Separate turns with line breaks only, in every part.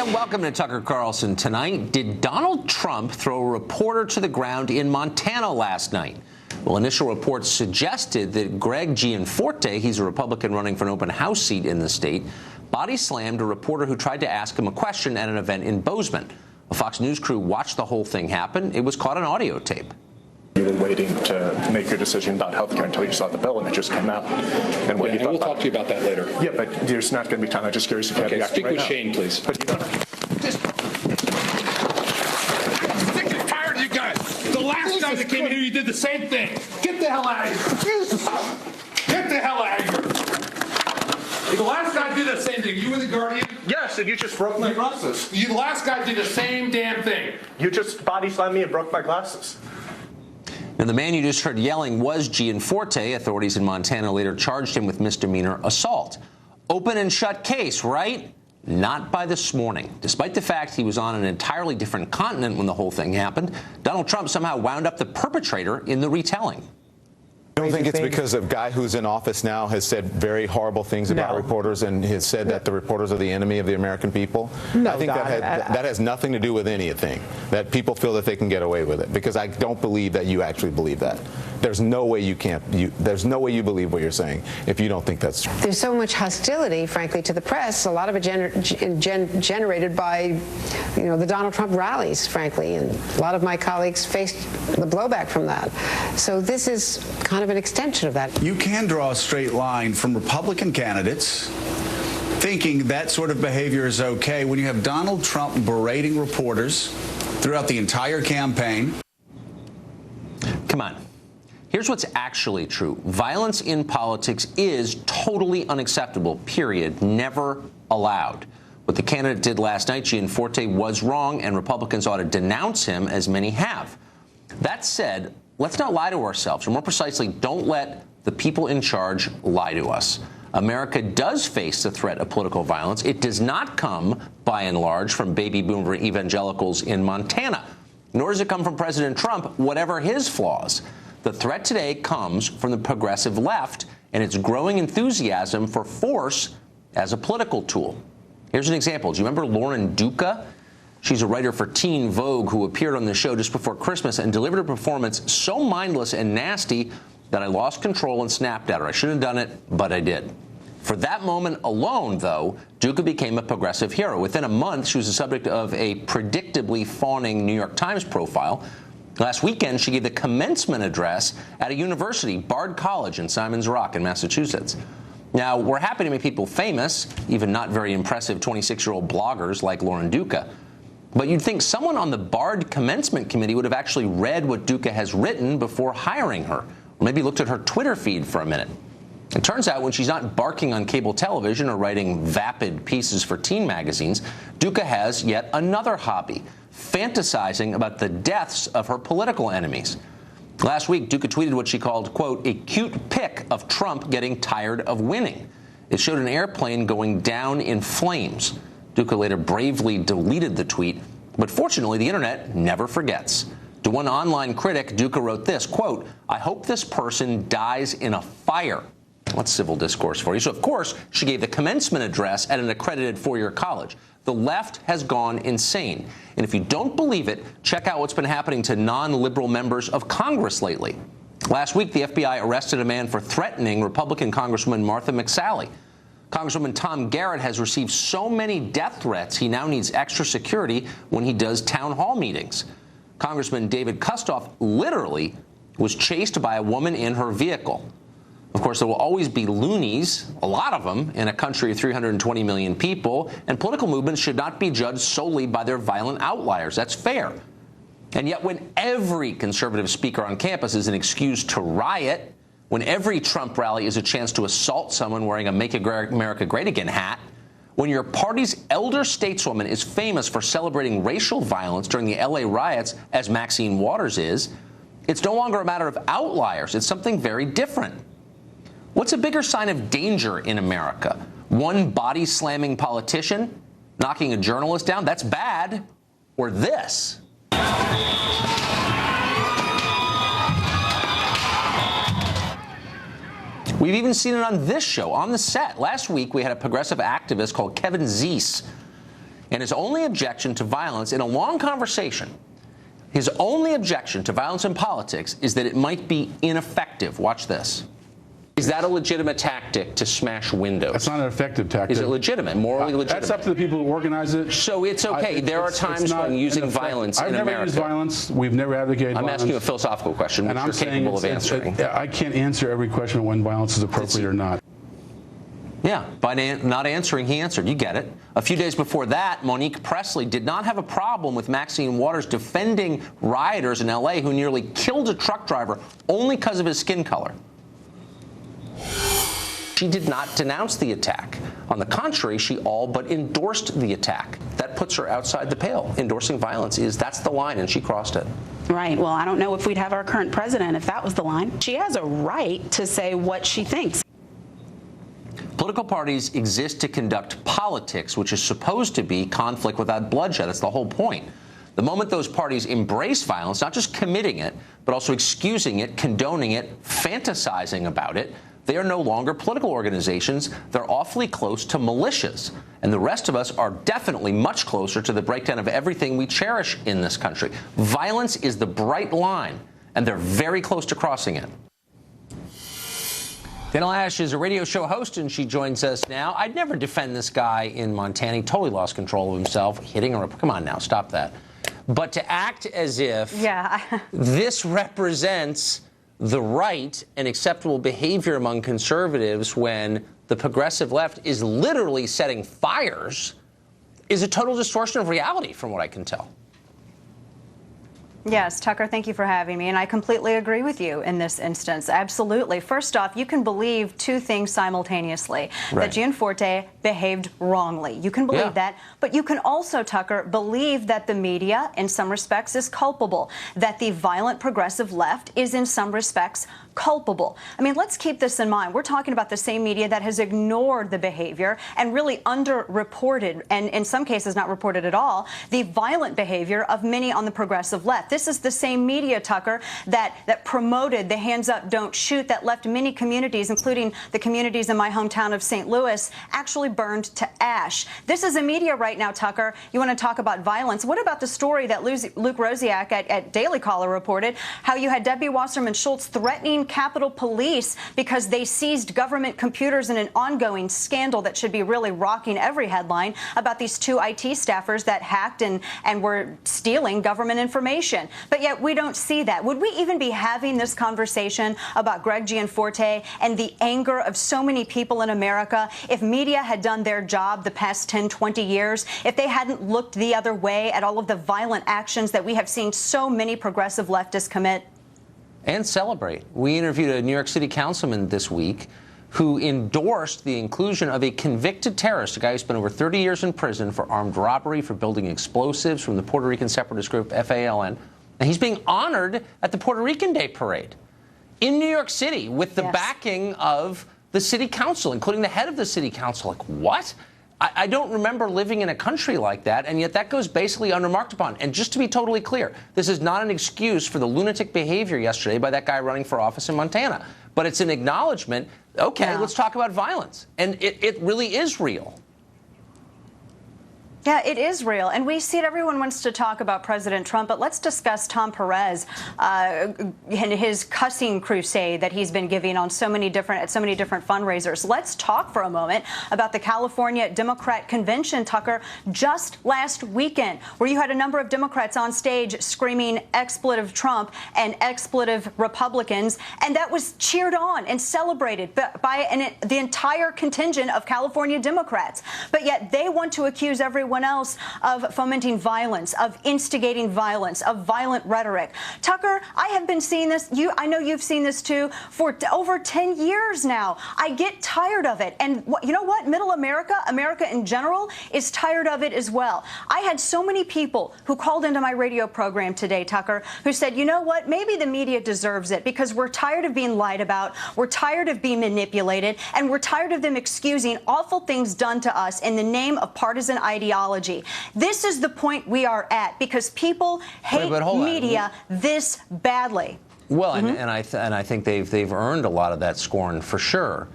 And welcome to Tucker Carlson tonight. Did Donald Trump throw a reporter to the ground in Montana last night? Well, initial reports suggested that Greg Gianforte, he's a Republican running for an open House seat in the state, body slammed a reporter who tried to ask him a question at an event in Bozeman. A Fox News crew watched the whole thing happen. It was caught on audio tape.
You were waiting to make your decision about health care until you saw the bill and it just came out. And what you thought
we'll talk to you about that later.
Yeah, but there's not going to be time. I'm just curious if you have the
speak
right
with
now.
Shane, please.
But you don't.
I'm sick and tired of you guys. The last time that came in here, you did the same thing. Get the hell out of here. Get the hell out of here. The last guy did the same thing. You were the Guardian?
Yes, and you just broke my glasses.
The last guy did the same damn thing.
You just body slammed me and broke my glasses.
Now, the man you just heard yelling was Gianforte. Authorities in Montana later charged him with misdemeanor assault. Open and shut case, right? Not by this morning. Despite the fact he was on an entirely different continent when the whole thing happened, Donald Trump somehow wound up the perpetrator in the retelling.
I don't think it's because a guy who's in office now has said very horrible things about reporters and has said that the reporters are the enemy of the American people.
No,
I think that has nothing to do with anything, that people feel that they can get away with it, because I don't believe that you actually believe that. There's no way you there's no way you believe what you're saying if you don't think that's true.
There's so much hostility, frankly, to the press, a lot of it generated by, the Donald Trump rallies, frankly, and a lot of my colleagues faced the blowback from that. So this is kind of an extension of that.
You can draw a straight line from Republican candidates thinking that sort of behavior is okay when you have Donald Trump berating reporters throughout the entire campaign.
Come on. Here's what's actually true. Violence in politics is totally unacceptable, period. Never allowed. What the candidate did last night, Gianforte, was wrong, and Republicans ought to denounce him, as many have. That said, let's not lie to ourselves, or more precisely, don't let the people in charge lie to us. America does face the threat of political violence. It does not come, by and large, from baby boomer evangelicals in Montana, nor does it come from President Trump, whatever his flaws. The threat today comes from the progressive left and its growing enthusiasm for force as a political tool. Here's an example. Do you remember Lauren Duca? She's a writer for Teen Vogue who appeared on the show just before Christmas and delivered a performance so mindless and nasty that I lost control and snapped at her. I shouldn't have done it, but I did. For that moment alone, though, Duca became a progressive hero. Within a month, she was the subject of a predictably fawning New York Times profile. Last weekend, she gave the commencement address at a university, Bard College in Simon's Rock in Massachusetts. Now, we're happy to make people famous, even not very impressive 26-year-old bloggers like Lauren Duca. But you'd think someone on the Bard commencement committee would have actually read what Duca has written before hiring her, or maybe looked at her Twitter feed for a minute. It turns out when she's not barking on cable television or writing vapid pieces for teen magazines, Duca has yet another hobby, fantasizing about the deaths of her political enemies. Last week, Duca tweeted what she called, quote, a cute pic of Trump getting tired of winning. It showed an airplane going down in flames. Duca later bravely deleted the tweet, but fortunately, the internet never forgets. To one online critic, Duca wrote this, quote, I hope this person dies in a fire. That's civil discourse for you. So, of course, she gave the commencement address at an accredited four-year college. The left has gone insane. And if you don't believe it, check out what's been happening to non-liberal members of Congress lately. Last week, the FBI arrested a man for threatening Republican Congresswoman Martha McSally. Congresswoman Tom Garrett has received so many death threats, he now needs extra security when he does town hall meetings. Congressman David Kustoff literally was chased by a woman in her vehicle. Of course, there will always be loonies, a lot of them, in a country of 320 million people, and political movements should not be judged solely by their violent outliers. That's fair. And yet when every conservative speaker on campus is an excuse to riot, when every Trump rally is a chance to assault someone wearing a Make America Great Again hat, when your party's elder stateswoman is famous for celebrating racial violence during the L.A. riots, as Maxine Waters is, it's no longer a matter of outliers. It's something very different. What's a bigger sign of danger in America? One body-slamming politician knocking a journalist down? That's bad. Or this? We've even seen it on this show, on the set. Last week, we had a progressive activist called Kevin Zeese. And his only objection to violence in a long conversation, his only objection to violence in politics is that it might be ineffective. Watch this. Is that a legitimate tactic to smash windows?
That's not an effective tactic.
Is it legitimate, morally legitimate?
That's up to the people who organize it.
So it's okay. There are times when using violence in America.
I've never used violence. We've never advocated violence.
I'm asking you a philosophical question, which you're capable of answering.
I can't answer every question when violence is appropriate or not.
Yeah, by not answering, he answered. You get it. A few days before that, Monique Presley did not have a problem with Maxine Waters defending rioters in L.A. who nearly killed a truck driver only because of his skin color. She did not denounce the attack. On the contrary, she all but endorsed the attack. That puts her outside the pale. Endorsing violence that's the line, and she crossed it.
Right. Well, I don't know if we'd have our current president if that was the line. She has a right to say what she thinks.
Political parties exist to conduct politics, which is supposed to be conflict without bloodshed. That's the whole point. The moment those parties embrace violence, not just committing it, but also excusing it, condoning it, fantasizing about it, they are no longer political organizations. They're awfully close to militias. And the rest of us are definitely much closer to the breakdown of everything we cherish in this country. Violence is the bright line, and they're very close to crossing it. Danielle Ash is a radio show host, and she joins us now. I'd never defend this guy in Montana. He totally lost control of himself, hitting her. Come on now, stop that. But to act as if this represents the right and acceptable behavior among conservatives when the progressive left is literally setting fires is a total distortion of reality, from what I can tell.
Yes, Tucker, thank you for having me. And I completely agree with you in this instance. Absolutely. First off, you can believe two things simultaneously. Right. That Gianforte behaved wrongly. You can believe that. But you can also, Tucker, believe that the media, in some respects, is culpable. That the violent progressive left is, in some respects, culpable. I mean, let's keep this in mind. We're talking about the same media that has ignored the behavior and really underreported, and in some cases not reported at all, the violent behavior of many on the progressive left. This is the same media, Tucker, that promoted the hands up, don't shoot, that left many communities, including the communities in my hometown of St. Louis, actually burned to ash. This is a media right now, Tucker. You want to talk about violence. What about the story that Luke Rosiak at Daily Caller reported, how you had Debbie Wasserman Schultz threatening Capitol Police because they seized government computers in an ongoing scandal that should be really rocking every headline about these two IT staffers that hacked and were stealing government information. But yet we don't see that. Would we even be having this conversation about Greg Gianforte and the anger of so many people in America if media had done their job the past 10, 20 years, if they hadn't looked the other way at all of the violent actions that we have seen so many progressive leftists commit?
And celebrate. We interviewed a New York City councilman this week who endorsed the inclusion of a convicted terrorist, a guy who spent over 30 years in prison for armed robbery, for building explosives from the Puerto Rican separatist group FALN. And he's being honored at the Puerto Rican Day Parade in New York City with the backing of the city council, including the head of the city council. Like, what? I don't remember living in a country like that, and yet that goes basically unremarked upon. And just to be totally clear, this is not an excuse for the lunatic behavior yesterday by that guy running for office in Montana. But it's an acknowledgement, okay, let's talk about violence. And it really is real.
Yeah, it is real. And we see it. Everyone wants to talk about President Trump, but let's discuss Tom Perez and his cussing crusade that he's been giving on so many different fundraisers. Let's talk for a moment about the California Democrat Convention, Tucker, just last weekend, where you had a number of Democrats on stage screaming expletive Trump and expletive Republicans, and that was cheered on and celebrated by the entire contingent of California Democrats. But yet they want to accuse everyone else of fomenting violence, of instigating violence, of violent rhetoric. Tucker, I have been seeing this. I know you've seen this too for over 10 years now. I get tired of it. And you know what? Middle America, America in general, is tired of it as well. I had so many people who called into my radio program today, Tucker, who said, you know what? Maybe the media deserves it because we're tired of being lied about. We're tired of being manipulated, and we're tired of them excusing awful things done to us in the name of partisan ideology. This is the point we are at because people hate media this badly.
Well, and I think they've earned a lot of that scorn for sure.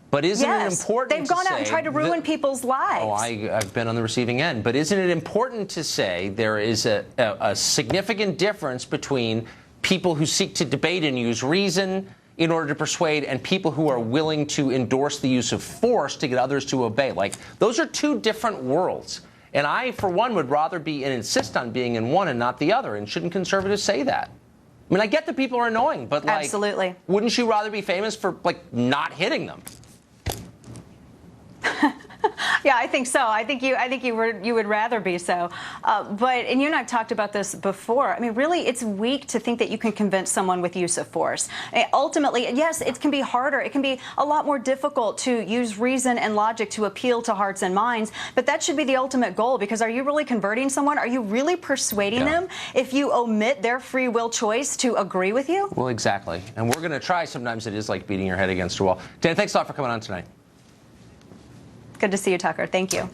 But isn't
yes,
it important
they've gone out and tried to ruin people's lives.
Oh, I've been on the receiving end. But isn't it important to say there is a significant difference between people who seek to debate and use reason in order to persuade and people who are willing to endorse the use of force to get others to obey? Like, those are two different worlds. And I, for one, would rather be and insist on being in one and not the other. And shouldn't conservatives say that? I mean, I get that people are annoying, but like,
absolutely,
wouldn't you rather be famous for like not hitting them?
Yeah, I think so. I think you would rather be so. And you and I've talked about this before. I mean, really, it's weak to think that you can convince someone with use of force. Ultimately, yes, it can be harder. It can be a lot more difficult to use reason and logic to appeal to hearts and minds. But that should be the ultimate goal, because are you really converting someone? Are you really persuading them if you omit their free will choice to agree with you?
Well, exactly. And we're going to try. Sometimes it is like beating your head against a wall. Dan, thanks a lot for coming on tonight.
Good to see you, Tucker. Thank you.